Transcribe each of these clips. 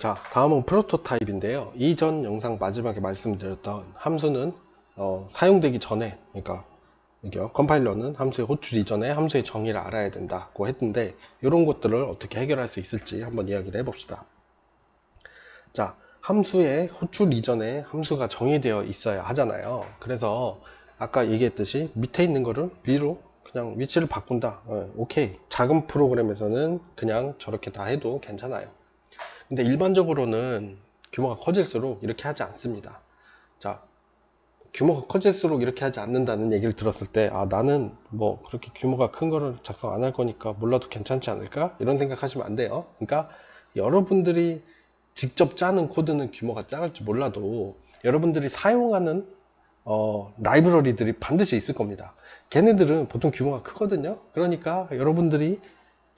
자, 다음은 프로토타입인데요. 이전 영상 마지막에 말씀드렸던 함수는 사용되기 전에, 그러니까 여기요, 컴파일러는 함수의 호출 이전에 함수의 정의를 알아야 된다고 했는데, 이런 것들을 어떻게 해결할 수 있을지 한번 이야기를 해봅시다. 자, 함수의 호출 이전에 함수가 정의되어 있어야 하잖아요. 그래서 아까 얘기했듯이 밑에 있는 거를 위로 그냥 위치를 바꾼다. 오케이. 작은 프로그램에서는 그냥 저렇게 다 해도 괜찮아요. 근데 일반적으로는 규모가 커질수록 이렇게 하지 않습니다. 자, 규모가 커질수록 이렇게 하지 않는다는 얘기를 들었을 때, 아, 나는 뭐 그렇게 규모가 큰 거를 작성 안 할 거니까 몰라도 괜찮지 않을까? 이런 생각하시면 안 돼요. 그러니까 여러분들이 직접 짜는 코드는 규모가 작을지 몰라도 여러분들이 사용하는 라이브러리들이 반드시 있을 겁니다. 걔네들은 보통 규모가 크거든요. 그러니까 여러분들이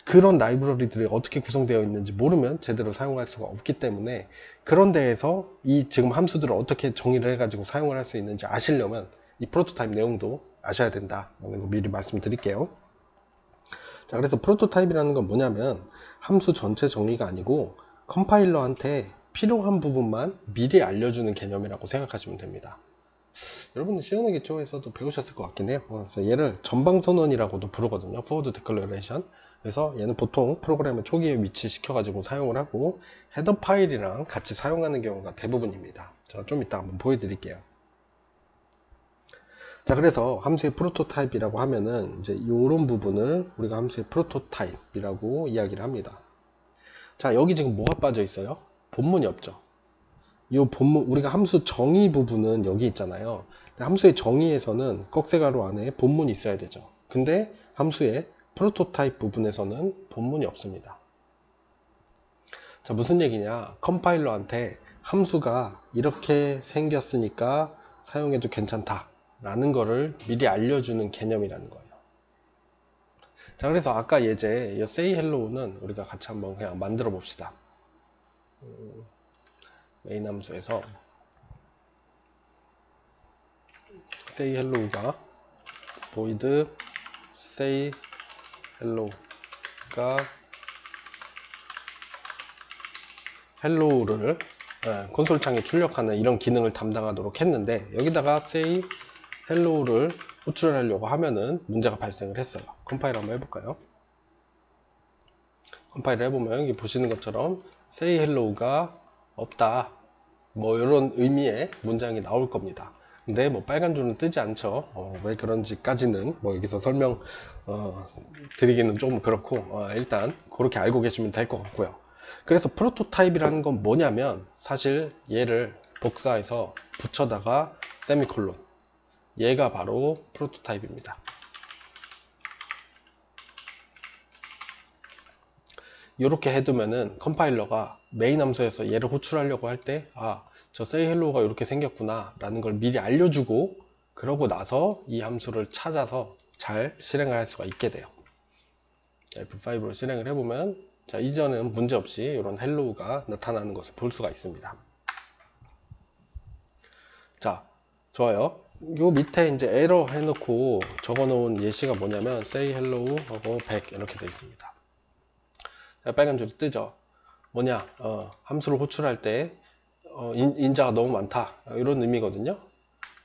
그런 라이브러리들이 어떻게 구성되어 있는지 모르면 제대로 사용할 수가 없기 때문에, 그런 데에서 이 지금 함수들을 어떻게 정의를 해가지고 사용을 할 수 있는지 아시려면 이 프로토타입 내용도 아셔야 된다라는 거 미리 말씀드릴게요. 자, 그래서 프로토타입이라는 건 뭐냐면 함수 전체 정의가 아니고 컴파일러한테 필요한 부분만 미리 알려주는 개념이라고 생각하시면 됩니다. 여러분들 시연의 기초에서도 배우셨을 것 같긴 해요. 그래서 얘를 전방선언이라고도 부르거든요. Forward Declaration. 그래서 얘는 보통 프로그램의 초기에 위치시켜 가지고 사용을 하고 헤더 파일이랑 같이 사용하는 경우가 대부분입니다. 제가 좀 이따 한번 보여드릴게요. 자, 그래서 함수의 프로토타입이라고 하면은 이제 이런 부분을 우리가 함수의 프로토타입이라고 이야기를 합니다. 자, 여기 지금 뭐가 빠져 있어요? 본문이 없죠. 이 본문, 우리가 함수 정의 부분은 여기 있잖아요. 함수의 정의에서는 꺽쇠가로 안에 본문이 있어야 되죠. 근데 함수의 프로토타입 부분에서는 본문이 없습니다. 자, 무슨 얘기냐? 컴파일러한테 함수가 이렇게 생겼으니까 사용해도 괜찮다 라는 거를 미리 알려주는 개념이라는 거예요. 자, 그래서 아까 예제 이 say hello는 우리가 같이 한번 그냥 만들어 봅시다. 메인 함수에서 say hello가 void say hello가 hello를 콘솔 창에 출력하는 이런 기능을 담당하도록 했는데, 여기다가 say hello를 호출하려고 하면은 문제가 발생을 했어요. 컴파일 한번 해볼까요? 컴파일 해보면 여기 보시는 것처럼 say hello가 없다, 뭐 이런 의미의 문장이 나올 겁니다. 근데 뭐 빨간 줄은 뜨지 않죠. 왜 그런지까지는 뭐 여기서 설명 드리기는 좀 그렇고, 일단 그렇게 알고 계시면 될 것 같고요. 그래서 프로토타입이라는 건 뭐냐면 사실 얘를 복사해서 붙여다가 세미콜론, 얘가 바로 프로토타입입니다. 이렇게 해두면은 컴파일러가 메인 함수에서 얘를 호출하려고 할 때, 아, 저 say hello가 이렇게 생겼구나 라는 걸 미리 알려주고, 그러고 나서 이 함수를 찾아서 잘 실행을 할 수가 있게 돼요. F5로 실행을 해보면, 자, 이전은 문제없이 이런 hello가 나타나는 것을 볼 수가 있습니다. 자, 좋아요. 요 밑에 이제 에러 해놓고 적어놓은 예시가 뭐냐면 say hello 하고 100 이렇게 되어 있습니다. 자, 빨간 줄이 뜨죠. 뭐냐, 함수를 호출할 때 인자가 너무 많다, 이런 의미거든요.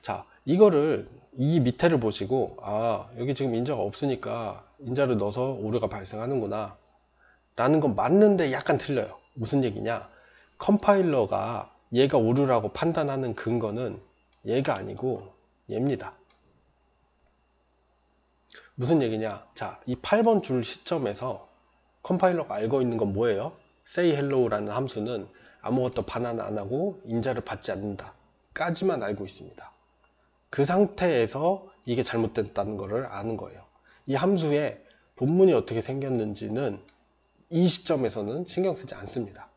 자, 이거를 이 밑에를 보시고, 아, 여기 지금 인자가 없으니까 인자를 넣어서 오류가 발생하는구나 라는 건 맞는데 약간 틀려요. 무슨 얘기냐, 컴파일러가 얘가 오류라고 판단하는 근거는 얘가 아니고 얘입니다. 무슨 얘기냐, 자, 이 8번 줄 시점에서 컴파일러가 알고 있는 건 뭐예요? say hello라는 함수는 아무것도 반환 안 하고 인자를 받지 않는다 까지만 알고 있습니다. 그 상태에서 이게 잘못됐다는 것을 아는 거예요. 이 함수의 본문이 어떻게 생겼는지는 이 시점에서는 신경 쓰지 않습니다.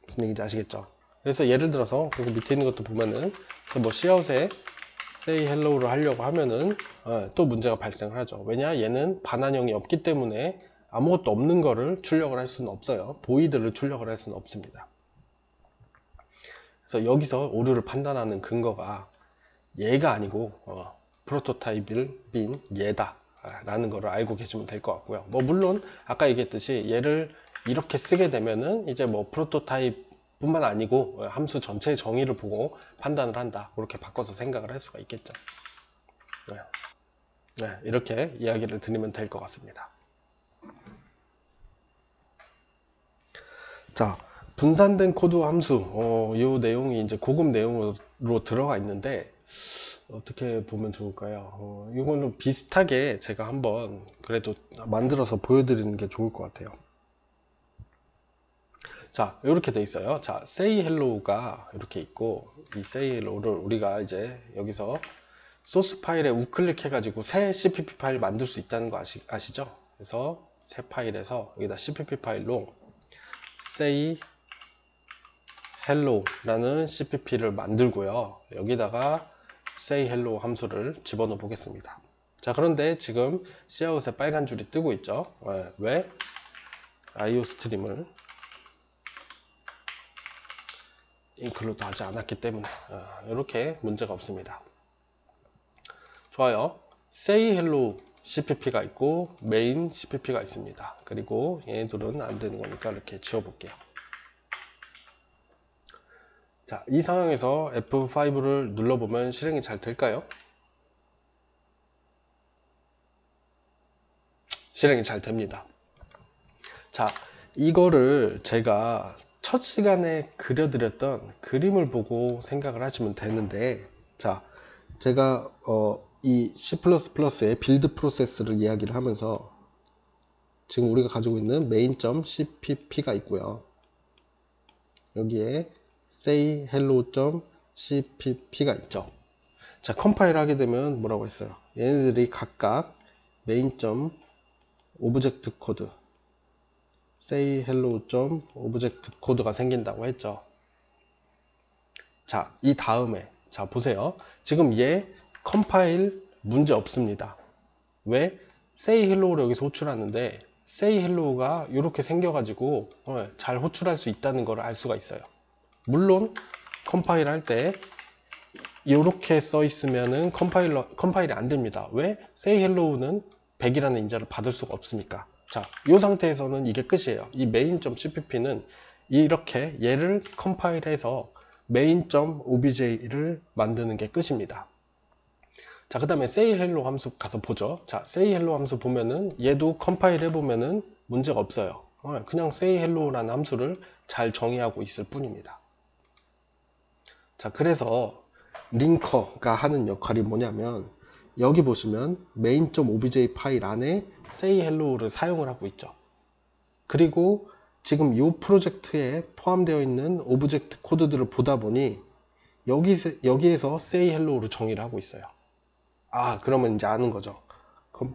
무슨 얘기인지 아시겠죠? 그래서 예를 들어서 여기 밑에 있는 것도 보면은 뭐 cout에 say hello를 하려고 하면은 또 문제가 발생을 하죠. 왜냐, 얘는 반환형이 없기 때문에 아무것도 없는 거를 출력을 할 수는 없어요. void를 출력을 할 수는 없습니다. 그래서 여기서 오류를 판단하는 근거가 얘가 아니고 프로토타입인 얘다 라는 거를 알고 계시면 될 것 같고요. 뭐 물론 아까 얘기했듯이 얘를 이렇게 쓰게 되면은 이제 뭐 프로토타입 뿐만 아니고 함수 전체의 정의를 보고 판단을 한다. 그렇게 바꿔서 생각을 할 수가 있겠죠. 네. 네, 이렇게 이야기를 드리면 될 것 같습니다. 자, 분산된 코드 함수. 이 내용이 이제 고급 내용으로 들어가 있는데, 어떻게 보면 좋을까요? 이거는 비슷하게 제가 한번 그래도 만들어서 보여드리는 게 좋을 것 같아요. 자, 이렇게 돼 있어요. 자, say hello가 이렇게 있고, 이 say hello를 우리가 이제 여기서 소스 파일에 우클릭 해가지고 새 cpp 파일 만들 수 있다는 거 아시죠? 그래서 새 파일에서 여기다 cpp 파일로 say hello 라는 cpp를 만들고요. 여기다가 say hello 함수를 집어넣어 보겠습니다. 자, 그런데 지금 cout에 빨간 줄이 뜨고 있죠. 왜? iostream을 인클루드 하지 않았기 때문에 이렇게 문제가 없습니다. 좋아요. say hello cpp가 있고 main cpp가 있습니다. 그리고 얘네들은 안 되는 거니까 이렇게 지워볼게요. 자, 이 상황에서 F5를 눌러보면 실행이 잘 될까요? 실행이 잘 됩니다. 자, 이거를 제가 첫 시간에 그려드렸던 그림을 보고 생각을 하시면 되는데, 자, 제가 이 C++의 빌드 프로세스를 이야기를 하면서 지금 우리가 가지고 있는 main.cpp가 있고요. 여기에 say hello.cpp가 있죠. 자, 컴파일 하게 되면 뭐라고 했어요? 얘네들이 각각 main.object_code say hello.object_code가 생긴다고 했죠. 자, 이 다음에 자, 보세요. 지금 얘 컴파일 문제 없습니다. 왜? say hello를 여기서 호출하는데 say hello가 이렇게 생겨가지고 잘 호출할 수 있다는 걸 알 수가 있어요. 물론 컴파일 할 때 이렇게 써 있으면은 컴파일이 안 됩니다. 왜? say hello는 100이라는 인자를 받을 수가 없으니까. 자, 이 상태에서는 이게 끝이에요. 이 main.cpp는 이렇게 얘를 컴파일해서 main.obj를 만드는 게 끝입니다. 자, 그 다음에 say hello 함수 가서 보죠. 자, say hello 함수 보면은 얘도 컴파일 해보면은 문제가 없어요. 그냥 say hello라는 함수를 잘 정의하고 있을 뿐입니다. 자, 그래서 링커가 하는 역할이 뭐냐면 여기 보시면 main.obj 파일 안에 say hello를 사용을 하고 있죠. 그리고 지금 이 프로젝트에 포함되어 있는 오브젝트 코드들을 보다 보니 여기에서 say hello를 정의를 하고 있어요. 아, 그러면 이제 아는 거죠.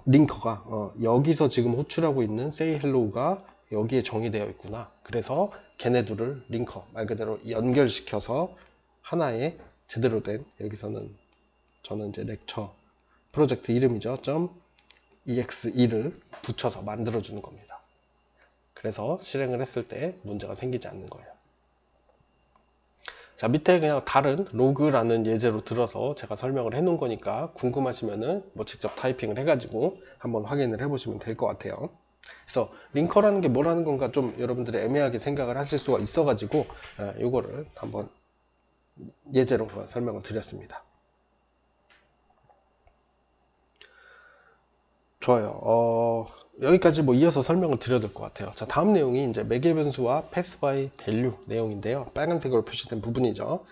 링커가 여기서 지금 호출하고 있는 say hello가 여기에 정의되어 있구나. 그래서 걔네들을 링커 말 그대로 연결시켜서 하나의 제대로 된, 여기서는 저는 이제 렉처 프로젝트 이름이죠. .exe 를 붙여서 만들어 주는 겁니다. 그래서 실행을 했을 때 문제가 생기지 않는 거예요. 자, 밑에 그냥 다른 로그라는 예제로 들어서 제가 설명을 해 놓은 거니까 궁금하시면은 뭐 직접 타이핑을 해가지고 한번 확인을 해 보시면 될 것 같아요. 그래서 링커라는 게 뭐라는 건가 좀 여러분들이 애매하게 생각을 하실 수가 있어가지고 이거를 한번 예제로 설명을 드렸습니다. 좋아요. 여기까지 뭐 이어서 설명을 드려야 될 것 같아요. 자, 다음 내용이 이제 매개 변수와 pass by value 내용인데요. 빨간색으로 표시된 부분이죠.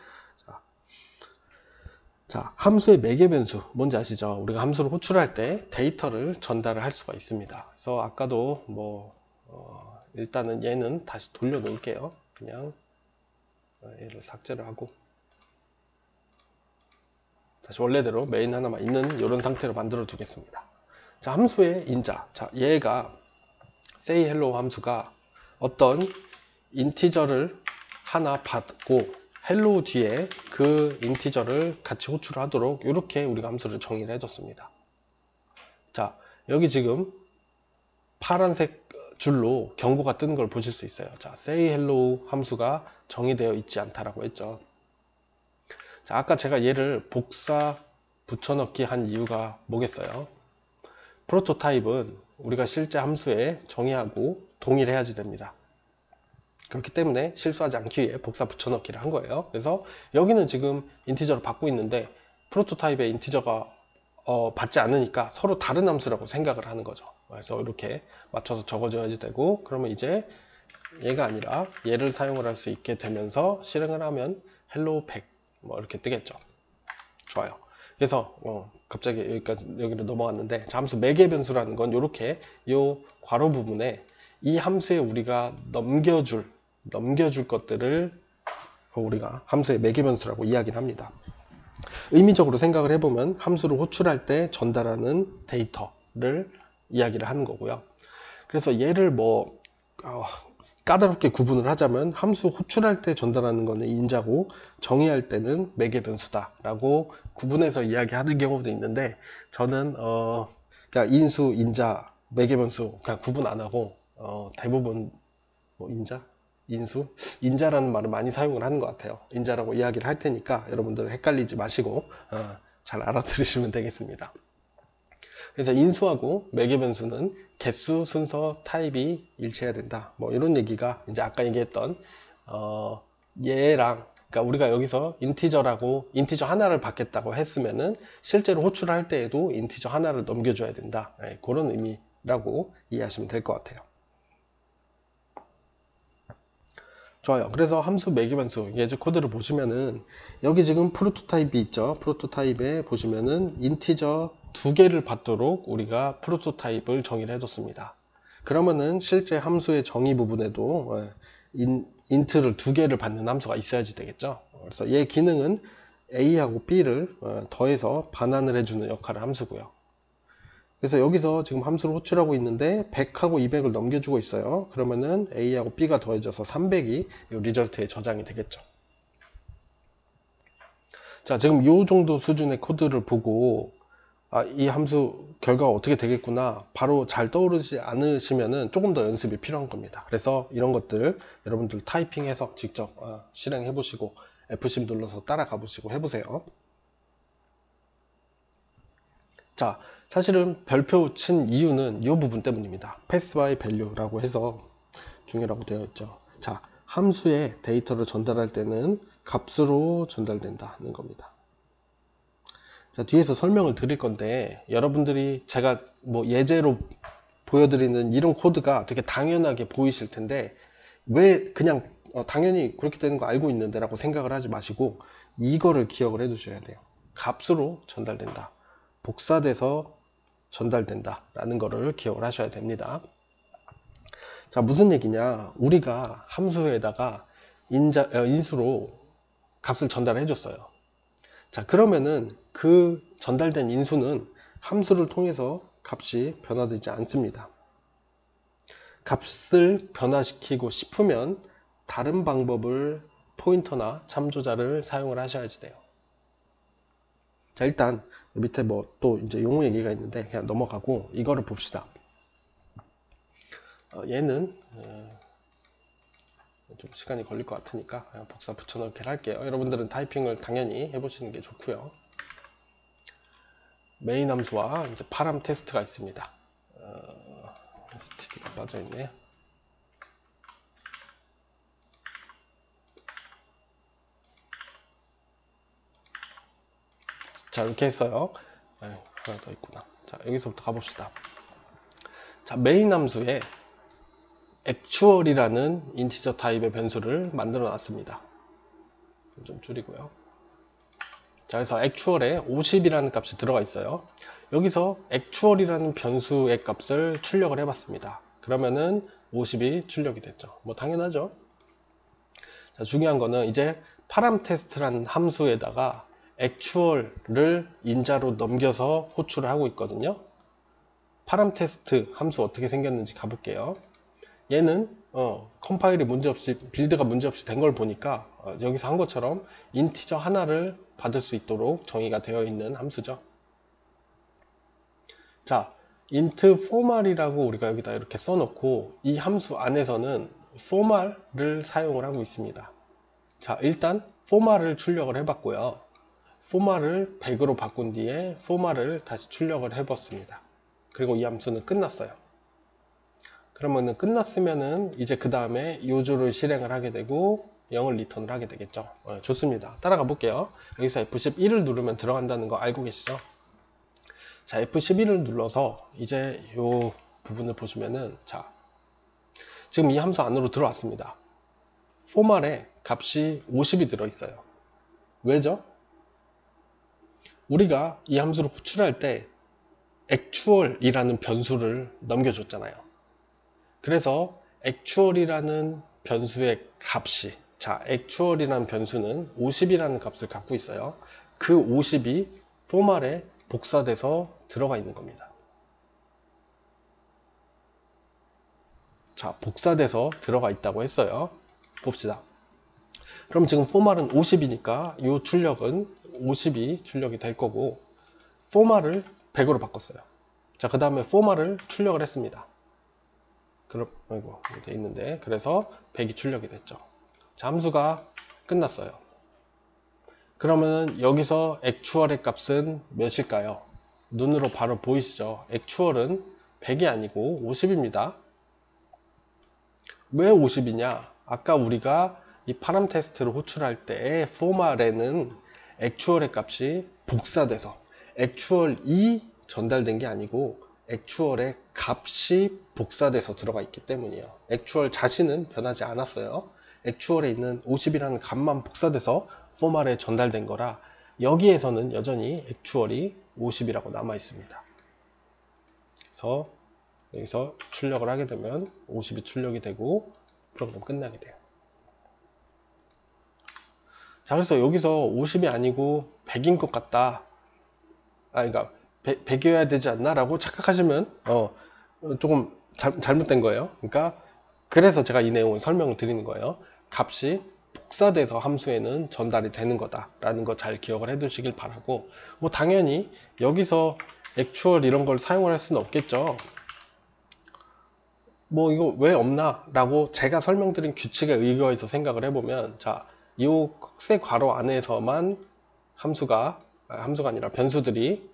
자, 함수의 매개 변수 뭔지 아시죠? 우리가 함수를 호출할 때 데이터를 전달을 할 수가 있습니다. 그래서 아까도 뭐 일단은 얘는 다시 돌려 놓을게요. 그냥 얘를 삭제를 하고 다시 원래대로 메인 하나만 있는 이런 상태로 만들어 두겠습니다. 자, 함수의 인자. 자, 얘가 say hello 함수가 어떤 인티저를 하나 받고 hello 뒤에 그 인티저를 같이 호출하도록 이렇게 우리가 함수를 정의를 해줬습니다. 자, 여기 지금 파란색 줄로 경고가 뜨는 걸 보실 수 있어요. 자, say hello 함수가 정의되어 있지 않다라고 했죠. 자, 아까 제가 얘를 복사 붙여넣기 한 이유가 뭐겠어요? 프로토타입은 우리가 실제 함수에 정의하고 동일해야지 됩니다. 그렇기 때문에 실수하지 않기 위해 복사 붙여넣기를 한 거예요. 그래서 여기는 지금 인티저로 받고 있는데 프로토타입의 인티저가 받지 않으니까 서로 다른 함수라고 생각을 하는 거죠. 그래서 이렇게 맞춰서 적어줘야지 되고, 그러면 이제 얘가 아니라 얘를 사용을 할 수 있게 되면서 실행을 하면 hello 100 뭐 이렇게 뜨겠죠. 좋아요. 그래서 갑자기 여기로 넘어갔는데, 함수 매개 변수라는 건 이렇게 이 괄호 부분에 이 함수에 우리가 넘겨줄 것들을 우리가 함수의 매개 변수라고 이야기를 합니다. 의미적으로 생각을 해보면 함수를 호출할 때 전달하는 데이터를 이야기를 하는 거고요. 그래서 얘를 까다롭게 구분을 하자면 함수 호출할 때 전달하는 거는 인자고 정의할 때는 매개 변수다 라고 구분해서 이야기하는 경우도 있는데, 저는 그냥 인수, 인자, 매개 변수 그냥 구분 안 하고 대부분 인자? 인수? 인자라는 말을 많이 사용을 하는 것 같아요. 인자라고 이야기를 할 테니까 여러분들 헷갈리지 마시고 잘 알아들으시면 되겠습니다. 그래서 인수하고 매개 변수는 개수, 순서, 타입이 일치해야 된다. 뭐 이런 얘기가 이제 아까 얘기했던 얘랑, 그러니까 우리가 여기서 인티저 하나를 받겠다고 했으면은 실제로 호출할 때에도 인티저 하나를 넘겨줘야 된다. 네, 그런 의미라고 이해하시면 될 것 같아요. 좋아요. 그래서 함수 매개 변수 예제 코드를 보시면은 여기 지금 프로토타입이 있죠. 프로토타입에 보시면은 인티저 2개를 받도록 우리가 프로토타입을 정의를 해줬습니다. 그러면은 실제 함수의 정의 부분에도 인트를 2개를 받는 함수가 있어야지 되겠죠. 그래서 얘 기능은 A하고 B를 더해서 반환을 해주는 역할을 함수고요. 그래서 여기서 지금 함수를 호출하고 있는데 100하고 200을 넘겨주고 있어요. 그러면은 A하고 B가 더해져서 300이 이 리절트에 저장이 되겠죠. 자, 지금 이 정도 수준의 코드를 보고 이 함수 결과가 어떻게 되겠구나 바로 잘 떠오르지 않으시면은 조금 더 연습이 필요한 겁니다. 그래서 이런 것들 여러분들 타이핑해서 직접 실행해 보시고 F10 눌러서 따라가 보시고 해보세요. 자, 사실은 별표 친 이유는 이 부분 때문입니다. pass by value라고 해서 중요라고 되어 있죠. 자, 함수에 데이터를 전달할 때는 값으로 전달된다는 겁니다. 자, 뒤에서 설명을 드릴 건데 여러분들이 제가 예제로 보여드리는 이런 코드가 되게 당연하게 보이실 텐데 왜 그냥 당연히 그렇게 되는 거 알고 있는데 라고 생각을 하지 마시고 이거를 기억을 해 두셔야 돼요. 값으로 전달된다, 복사돼서 전달된다 라는 거를 기억을 하셔야 됩니다. 자, 무슨 얘기냐, 우리가 함수에다가 인수로 값을 전달해 줬어요. 자, 그러면은 그 전달된 인수는 함수를 통해서 값이 변화되지 않습니다. 값을 변화시키고 싶으면 다른 방법을 포인터나 참조자를 사용을 하셔야지 돼요. 자, 일단 밑에 또 이제 용어 얘기가 있는데 그냥 넘어가고 이거를 봅시다. 얘는 좀 시간이 걸릴 것 같으니까 그냥 복사 붙여넣기를 할게요. 여러분들은 타이핑을 당연히 해보시는 게 좋고요. 메인 함수와 이제 파람 테스트가 있습니다. std가 빠져있네요. 자, 이렇게 했어요. 하나 더 있구나. 자, 여기서부터 가봅시다. 자, 메인 함수에 actual이라는 인티저 타입의 변수를 만들어 놨습니다. 좀 줄이고요. 자, 그래서 actual에 50이라는 값이 들어가 있어요. 여기서 actual이라는 변수의 값을 출력을 해봤습니다. 그러면은 50이 출력이 됐죠. 당연하죠. 자, 중요한 거는 이제 파람 테스트라는 함수에다가 actual를 인자로 넘겨서 호출을 하고 있거든요. 파람 테스트 함수 어떻게 생겼는지 가볼게요. 얘는 컴파일이 문제없이, 빌드가 문제없이 된 걸 보니까 여기서 한 것처럼 인티저 하나를 받을 수 있도록 정의가 되어 있는 함수죠. 자, int formal이라고 우리가 여기다 이렇게 써놓고 이 함수 안에서는 formal을 사용을 하고 있습니다. 자, 일단 formal을 출력을 해봤고요. formal을 100으로 바꾼 뒤에 formal을 다시 출력을 해봤습니다. 그리고 이 함수는 끝났어요. 그러면은 끝났으면은 이제 그 다음에 요조를 실행을 하게 되고 0을 리턴을 하게 되겠죠. 좋습니다. 따라가 볼게요. 여기서 F11을 누르면 들어간다는 거 알고 계시죠? 자, F11을 눌러서 이제 요 부분을 보시면은, 자, 지금 이 함수 안으로 들어왔습니다. 포말에 값이 50이 들어있어요. 왜죠? 우리가 이 함수를 호출할 때 actual이라는 변수를 넘겨줬잖아요. 그래서 actual이라는 변수의 값이, 자, actual이라는 변수는 50이라는 값을 갖고 있어요. 그 50이 포말에 복사돼서 들어가 있는 겁니다. 자, 복사돼서 들어가 있다고 했어요. 봅시다. 그럼 지금 포말은 50이니까 이 출력은 50이 출력이 될 거고, 포말을 100으로 바꿨어요. 자, 그 다음에 포말을 출력을 했습니다. 그럼, 아이고, 돼 있는데, 그래서 100이 출력이 됐죠. 자, 함수가 끝났어요. 그러면 여기서 액추얼의 값은 몇일까요? 눈으로 바로 보이시죠? 액추얼은 100이 아니고 50입니다. 왜 50이냐? 아까 우리가 이 파람 테스트를 호출할 때 포말에는 액추얼의 값이 복사돼서 액추얼이 전달된 게 아니고 액추얼의 값이 복사돼서 들어가 있기 때문이에요. 액추얼 자신은 변하지 않았어요. 액추얼에 있는 50이라는 값만 복사돼서 포말에 전달된 거라 여기에서는 여전히 액추얼이 50이라고 남아 있습니다. 그래서 여기서 출력을 하게 되면 50이 출력이 되고 프로그램 끝나게 돼요. 자, 그래서 여기서 50이 아니고 100인 것 같다. 그러니까 100이어야 되지 않나? 라고 착각하시면 조금 잘못된 거예요. 그러니까 그래서 제가 이 내용을 설명을 드리는 거예요. 값이 복사돼서 함수에는 전달이 되는 거다라는 거 잘 기억을 해 두시길 바라고, 뭐 당연히 여기서 액추얼 이런 걸 사용을 할 수는 없겠죠. 뭐 이거 왜 없나? 라고 제가 설명드린 규칙에 의거해서 생각을 해보면, 자, 이 흑색 괄호 안에서만 함수가 아니라 변수들이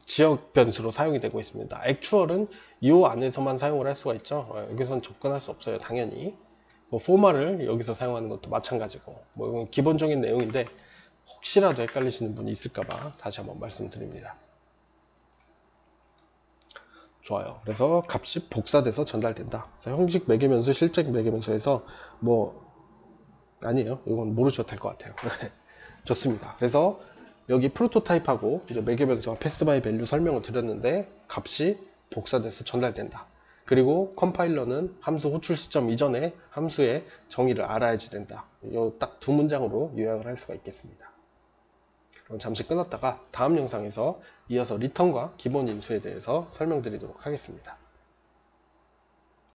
지역 변수로 사용이 되고 있습니다. 액추얼은 이 안에서만 사용을 할 수가 있죠. 여기서는 접근할 수 없어요. 당연히. 뭐 포말을 여기서 사용하는 것도 마찬가지고, 뭐 이건 기본적인 내용인데 혹시라도 헷갈리시는 분이 있을까봐 다시 한번 말씀드립니다. 좋아요. 그래서 값이 복사돼서 전달된다. 그래서 형식 매개변수, 실적 매개변수에서 뭐 아니에요. 이건 모르셔도 될 것 같아요. 좋습니다. 그래서 여기 프로토타입하고 이제 매개변수와 패스바이 밸류 설명을 드렸는데 값이 복사돼서 전달된다. 그리고 컴파일러는 함수 호출 시점 이전에 함수의 정의를 알아야지 된다. 이 딱 두 문장으로 요약을 할 수가 있겠습니다. 그럼 잠시 끊었다가 다음 영상에서 이어서 리턴과 기본 인수에 대해서 설명드리도록 하겠습니다.